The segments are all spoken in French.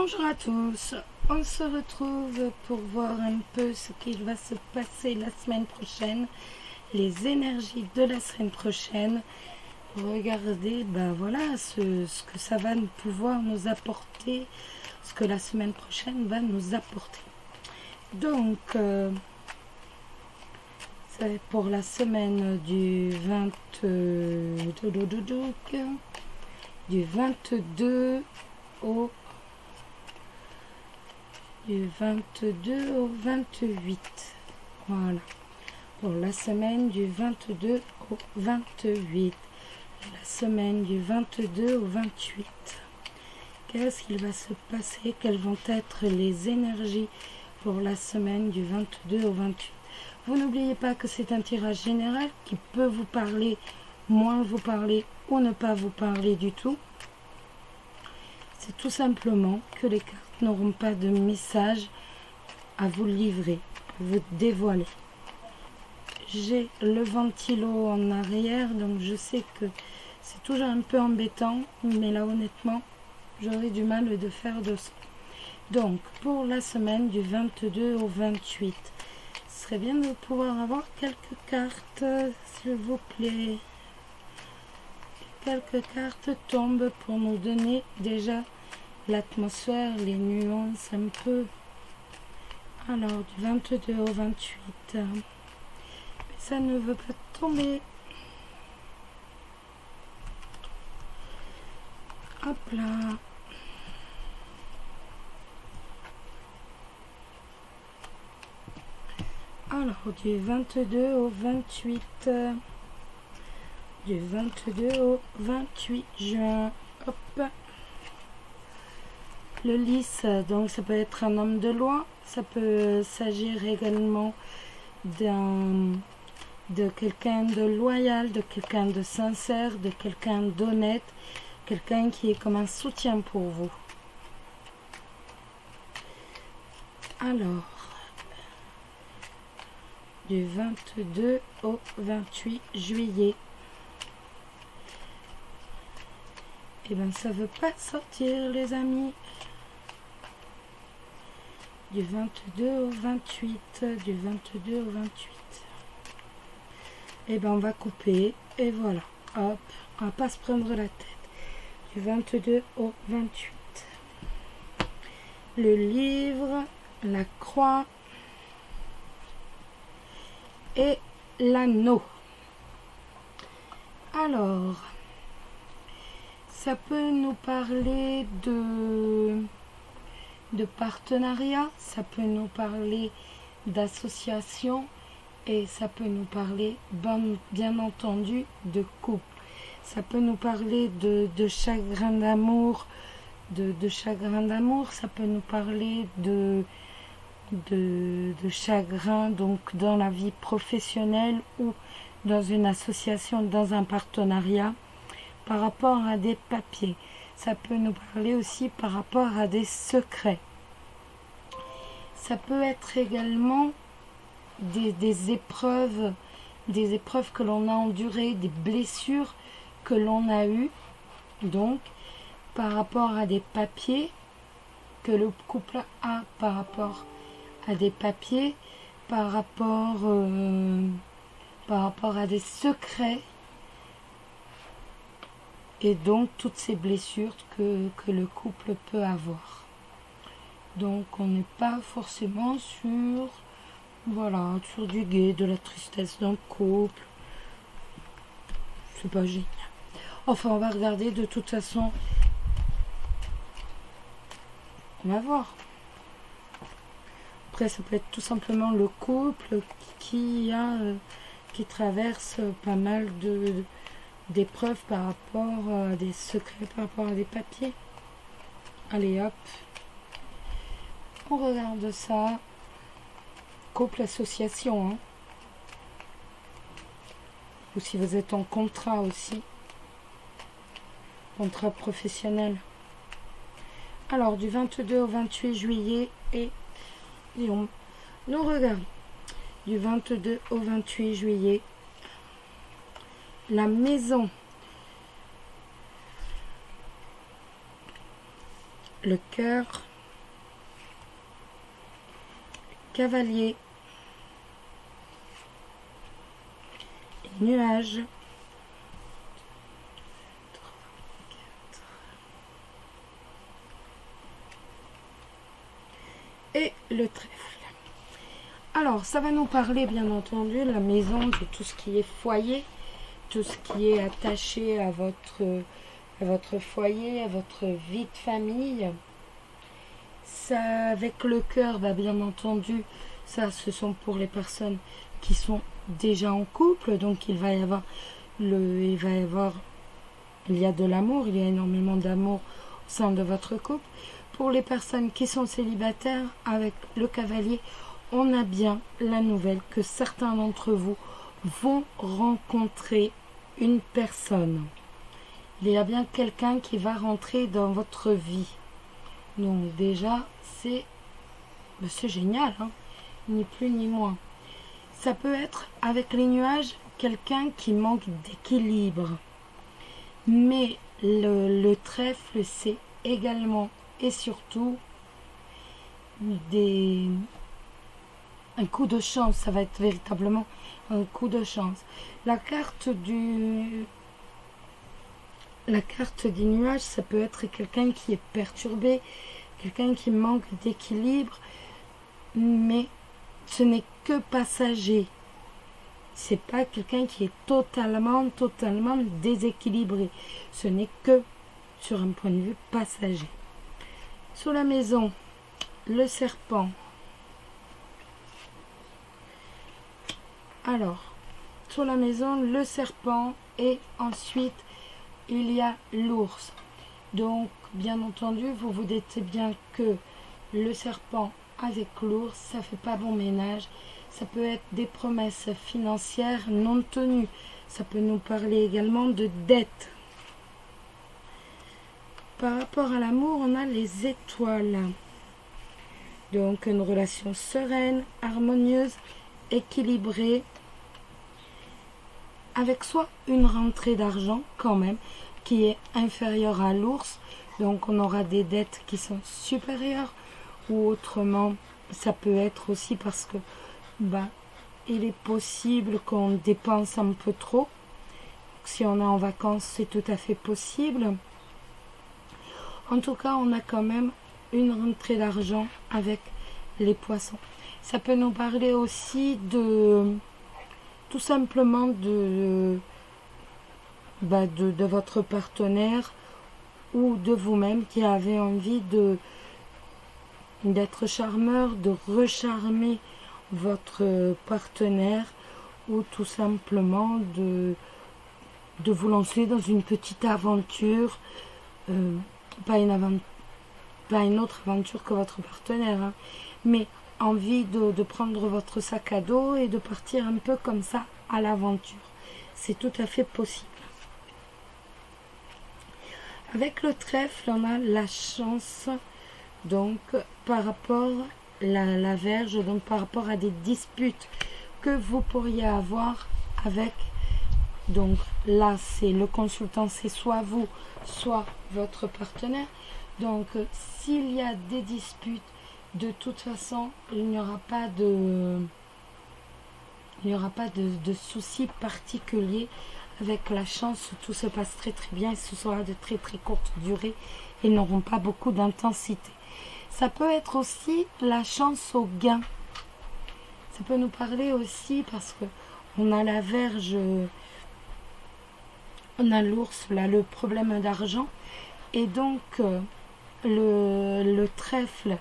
Bonjour à tous, on se retrouve pour voir un peu ce qu'il va se passer la semaine prochaine, les énergies de la semaine prochaine. Regardez, voilà ce que ça va pouvoir nous apporter, ce que la semaine prochaine va nous apporter. Donc, c'est pour la semaine du 22 au 28. Voilà. Pour la semaine du 22 au 28. La semaine du 22 au 28. Qu'est-ce qu'il va se passer? Quelles vont être les énergies pour la semaine du 22 au 28? Vous n'oubliez pas que c'est un tirage général qui peut vous parler, moins vous parler ou ne pas vous parler du tout. C'est tout simplement que les cartes n'auront pas de message à vous livrer, à vous dévoiler. J'ai le ventilo en arrière, donc je sais que c'est toujours un peu embêtant, mais là honnêtement, j'aurais du mal de faire de ça. Donc, pour la semaine du 22 au 28, ce serait bien de pouvoir avoir quelques cartes, s'il vous plaît. Quelques cartes tombent pour nous donner déjà l'atmosphère, les nuances un peu. Alors, du 22 au 28. Mais ça ne veut pas tomber. Hop là. Alors, du 22 au 28. Du 22 au 28 juin. Hop. Le lys, donc ça peut être un homme de loi. Ça peut s'agir également de quelqu'un de loyal, de quelqu'un de sincère, de quelqu'un d'honnête, quelqu'un qui est comme un soutien pour vous. Alors, du 22 au 28 juillet. Et bien, ça veut pas sortir, les amis. Du 22 au 28, du 22 au 28. Et bien, on va couper, et voilà. Hop, on va pas se prendre la tête. Du 22 au 28. Le livre, la croix et l'anneau. Alors, ça peut nous parler de partenariat, ça peut nous parler d'association et ça peut nous parler, bien entendu, de couple. Ça peut nous parler de chagrin d'amour, de chagrin d'amour, ça peut nous parler de chagrin donc dans la vie professionnelle ou dans une association, dans un partenariat, par rapport à des papiers. Ça peut nous parler aussi par rapport à des secrets. Ça peut être également des épreuves que l'on a endurées, des blessures que l'on a eues, donc par rapport à des papiers que le couple a, par rapport à des papiers, par rapport à des secrets, et donc toutes ces blessures que le couple peut avoir. Donc on n'est pas forcément sur du gai, de la tristesse dans le couple. C'est pas génial. Enfin, on va regarder, de toute façon. On va voir. Après, ça peut être tout simplement le couple qui traverse pas mal d'épreuves par rapport à des secrets, par rapport à des papiers. Allez hop, on regarde ça. Couple, association, hein. Ou si vous êtes en contrat aussi, contrat professionnel. Alors, du 22 au 28 juillet, et nous regardons du 22 au 28 juillet, la maison, le cœur, cavalier, et nuage, et le trèfle. Alors, ça va nous parler, bien entendu, la maison, de tout ce qui est foyer, tout ce qui est attaché à votre foyer, à votre vie de famille. Ça, avec le cœur, bah, bien entendu, ça, ce sont pour les personnes qui sont déjà en couple. Donc, il y a de l'amour, il y a énormément d'amour au sein de votre couple. Pour les personnes qui sont célibataires, avec le cavalier, on a bien la nouvelle que certains d'entre vous vont rencontrer une personne. Il y a bien quelqu'un qui va rentrer dans votre vie. Donc déjà, c'est génial, hein, ni plus ni moins. Ça peut être, avec les nuages, quelqu'un qui manque d'équilibre. Mais le trèfle, c'est également et surtout un coup de chance. Ça va être véritablement un coup de chance. La carte du nuage, ça peut être quelqu'un qui est perturbé, quelqu'un qui manque d'équilibre, mais ce n'est que passager. C'est pas quelqu'un qui est totalement déséquilibré. Ce n'est que sur un point de vue passager. Sur la maison, le serpent. Alors, sur la maison, le serpent, et ensuite, il y a l'ours. Donc, bien entendu, vous vous dites bien que le serpent avec l'ours, ça fait pas bon ménage. Ça peut être des promesses financières non tenues. Ça peut nous parler également de dettes. Par rapport à l'amour, on a les étoiles. Donc, une relation sereine, harmonieuse, équilibrée, avec soit une rentrée d'argent quand même, qui est inférieure à l'ours. Donc, on aura des dettes qui sont supérieures. Ou autrement, ça peut être aussi parce que il est possible qu'on dépense un peu trop. Si on est en vacances, c'est tout à fait possible. En tout cas, on a quand même une rentrée d'argent avec les poissons. Ça peut nous parler aussi de tout simplement de votre partenaire ou de vous-même qui avez envie d'être charmeur, de recharmer votre partenaire, ou tout simplement de vous lancer dans une petite aventure, pas une autre aventure que votre partenaire, hein, mais envie de prendre votre sac à dos et de partir un peu comme ça à l'aventure. C'est tout à fait possible. Avec le trèfle, on a la chance, donc par rapport la Vierge, donc par rapport à des disputes que vous pourriez avoir avec, donc là c'est le consultant, c'est soit vous, soit votre partenaire. Donc s'il y a des disputes, de toute façon il n'y aura pas de soucis particuliers. Avec la chance, tout se passe très très bien et ce sera de très très courte durée et n'auront pas beaucoup d'intensité. Ça peut être aussi la chance au gain. Ça peut nous parler aussi parce que on a la Vierge, on a l'ours, là, le problème d'argent. Et donc, le trèfle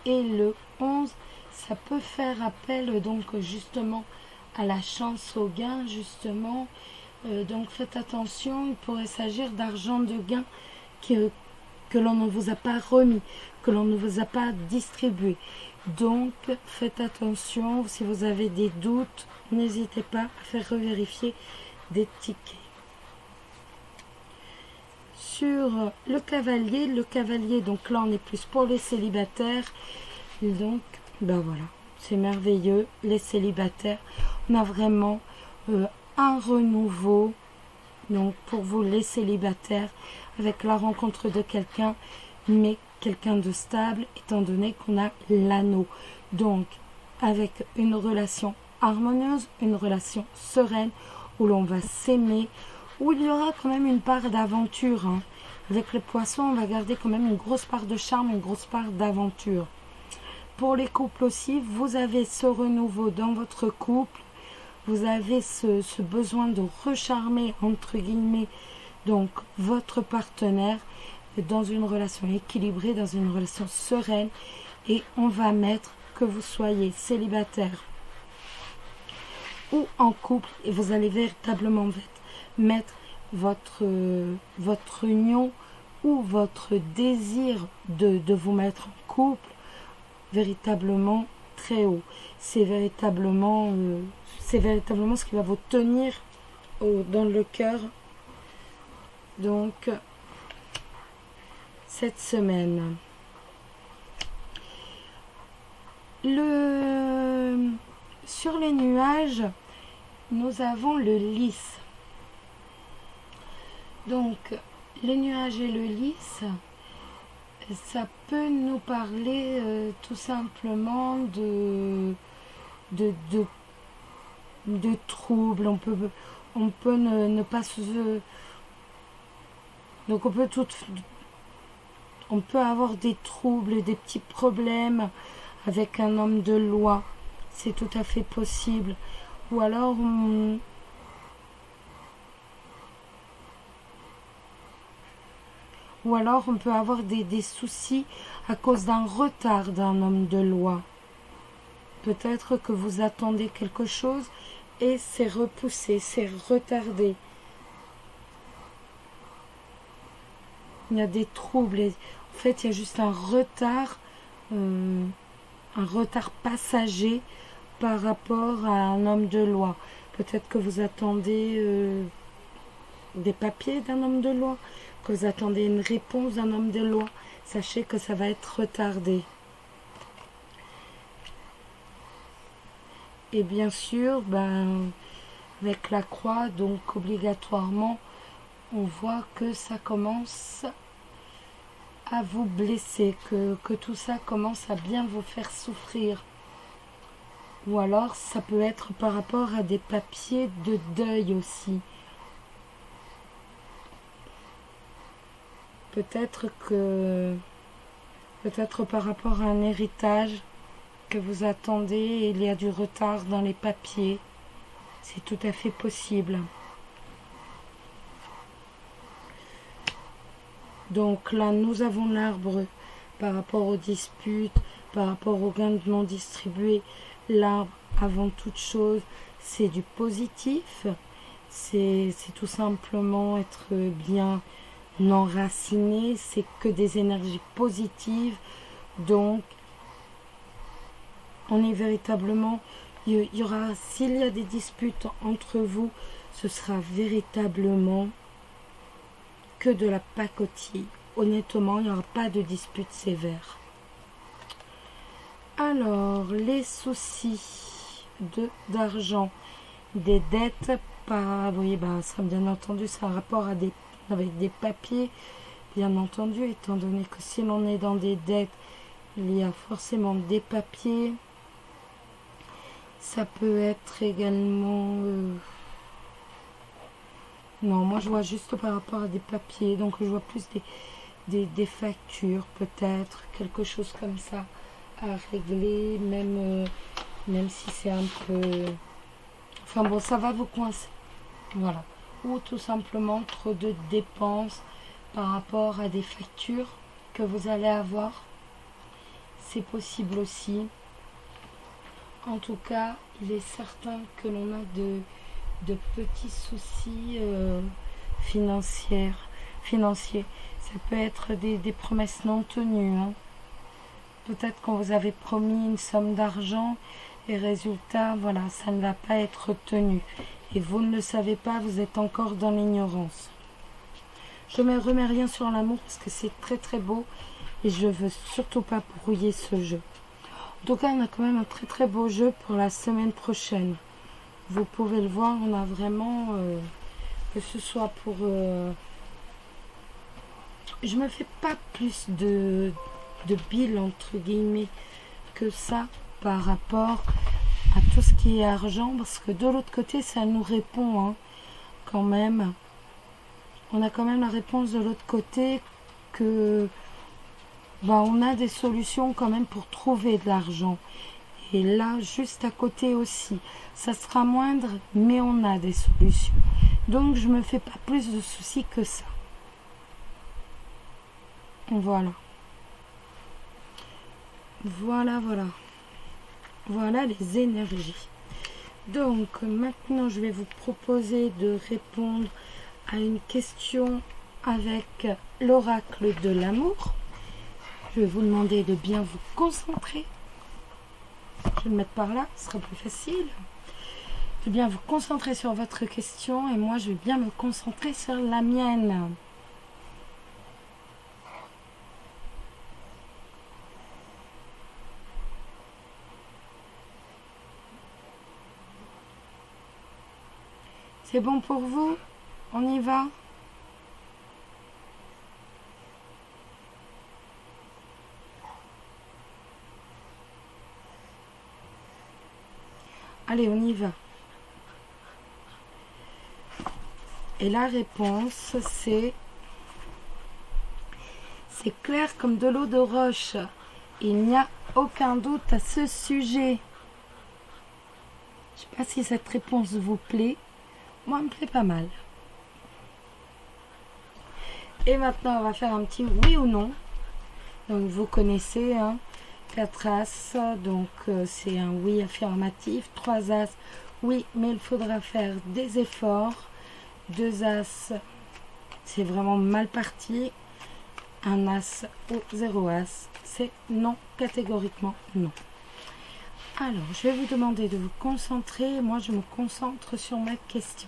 et le 11, ça peut faire appel donc justement à la chance au gain, justement. Donc faites attention, il pourrait s'agir d'argent de gain que l'on ne vous a pas remis, que l'on ne vous a pas distribué. Donc faites attention, si vous avez des doutes, n'hésitez pas à faire revérifier des tickets. Sur le cavalier, donc là on est plus pour les célibataires. Et donc, voilà, c'est merveilleux, les célibataires. On a vraiment un renouveau, donc pour vous les célibataires, avec la rencontre de quelqu'un, mais quelqu'un de stable, étant donné qu'on a l'anneau. Donc avec une relation harmonieuse, une relation sereine, où l'on va s'aimer, où il y aura quand même une part d'aventure. Hein. Avec le poisson, on va garder quand même une grosse part de charme, une grosse part d'aventure. Pour les couples aussi, vous avez ce renouveau dans votre couple, vous avez ce besoin de recharmer, entre guillemets, donc votre partenaire dans une relation équilibrée, dans une relation sereine, et on va mettre que vous soyez célibataire ou en couple, et vous allez véritablement mettre votre union ou votre désir de vous mettre en couple véritablement très haut. C'est véritablement ce qui va vous tenir dans le cœur. Donc, cette semaine. Sur les nuages, nous avons le lys. Donc, les nuages et le lys, ça peut nous parler tout simplement de troubles. On peut ne pas se... Donc on peut avoir des troubles, des petits problèmes avec un homme de loi. C'est tout à fait possible. Ou alors on peut avoir des soucis à cause d'un retard d'un homme de loi. Peut-être que vous attendez quelque chose et c'est repoussé, c'est retardé. Il y a des troubles. En fait, il y a juste un retard passager par rapport à un homme de loi. Peut-être que vous attendez des papiers d'un homme de loi, que vous attendez une réponse d'un homme de loi. Sachez que ça va être retardé. Et bien sûr, avec la croix, donc obligatoirement, on voit que ça commence à vous blesser, que tout ça commence à bien vous faire souffrir. Ou alors, ça peut être par rapport à des papiers de deuil aussi. Peut-être par rapport à un héritage que vous attendez, il y a du retard dans les papiers. C'est tout à fait possible. Donc là, nous avons l'arbre par rapport aux disputes, par rapport aux gains non distribués. L'arbre, avant toute chose, c'est du positif. C'est tout simplement être bien enraciné. C'est que des énergies positives. Donc, on est véritablement... Il y aura, s'il y a des disputes entre vous, ce sera véritablement que de la pacotille. Honnêtement, il n'y aura pas de dispute sévère. Alors, les soucis d'argent, des dettes, oui, ça bien entendu, c'est un rapport avec des papiers, bien entendu, étant donné que si l'on est dans des dettes, il y a forcément des papiers. Ça peut être également... Non, moi je vois juste par rapport à des papiers, donc je vois plus des factures, peut-être, quelque chose comme ça à régler, même si c'est un peu... Enfin bon, ça va vous coincer, voilà. Ou tout simplement trop de dépenses par rapport à des factures que vous allez avoir, c'est possible aussi. En tout cas, il est certain que l'on a de petits soucis financiers. Ça peut être des promesses non tenues. Hein. Peut-être qu'on vous avait promis une somme d'argent et résultat, voilà, ça ne va pas être tenu. Et vous ne le savez pas, vous êtes encore dans l'ignorance. Je ne remets rien sur l'amour parce que c'est très très beau et je ne veux surtout pas brouiller ce jeu. En tout cas, on a quand même un très très beau jeu pour la semaine prochaine. Vous pouvez le voir, on a vraiment, que ce soit pour... je me fais pas plus de billes, entre guillemets, que ça, par rapport à tout ce qui est argent, parce que de l'autre côté, ça nous répond hein, quand même. On a quand même la réponse de l'autre côté que on a des solutions quand même pour trouver de l'argent. Et là, juste à côté aussi, ça sera moindre, mais on a des solutions. Donc, je me fais pas plus de soucis que ça. Voilà. Voilà, voilà. Voilà les énergies. Donc, maintenant, je vais vous proposer de répondre à une question avec l'oracle de l'amour. Je vais vous demander de bien vous concentrer. Je vais le mettre par là, ce sera plus facile. De bien vous concentrer sur votre question et moi, je vais bien me concentrer sur la mienne. C'est bon pour vous? On y va? Allez, on y va. Et la réponse, c'est clair comme de l'eau de roche. Il n'y a aucun doute à ce sujet. Je ne sais pas si cette réponse vous plaît. Moi, elle me plaît pas mal. Et maintenant, on va faire un petit oui ou non. Donc, vous connaissez, hein, 4 as. Donc, c'est un oui affirmatif. 3 as, oui, mais il faudra faire des efforts. 2 as, c'est vraiment mal parti. 1 as ou 0 as, c'est non, catégoriquement non. Alors, je vais vous demander de vous concentrer. Moi, je me concentre sur ma question.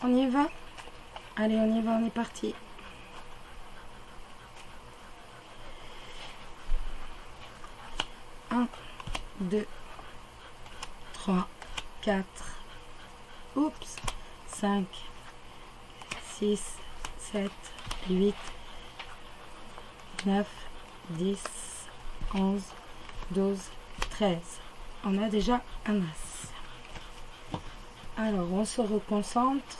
On y va? Allez, on y va, on est parti. Un, 2, 3, 4, oups, 5, 6, 7, 8, 9, 10, 11, 12, 13. On a déjà un as. Alors, on se reconcentre.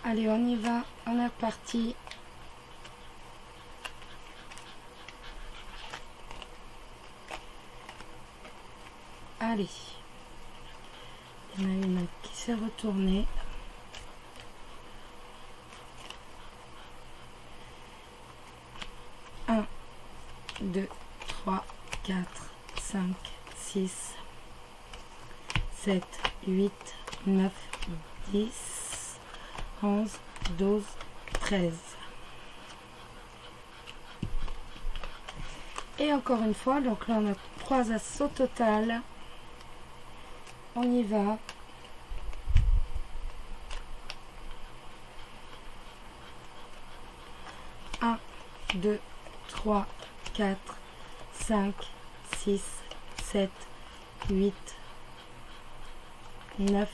Allez, on y va, on est parti. Allez, il y en a une qui s'est retournée. Un, 2, 3, 4, 5, 6, 7, 8, 9, 10, 11, 12, 13. Et encore une fois, donc là on a 3 as au total. On y va. Un, 2, 3, 4, 5, 6, 7, 8, 9,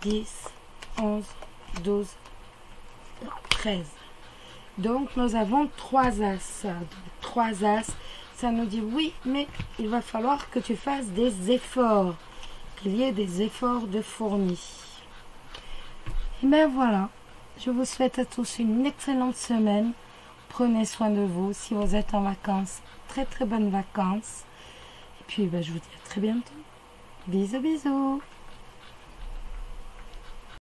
10, 11, 12, 13. Donc nous avons 3 as. 3 as. Ça nous dit oui, mais il va falloir que tu fasses des efforts, qu'il y ait des efforts de fournis. Et bien voilà, je vous souhaite à tous une excellente semaine. Prenez soin de vous. Si vous êtes en vacances, très très bonnes vacances. Et puis je vous dis à très bientôt. Bisous bisous.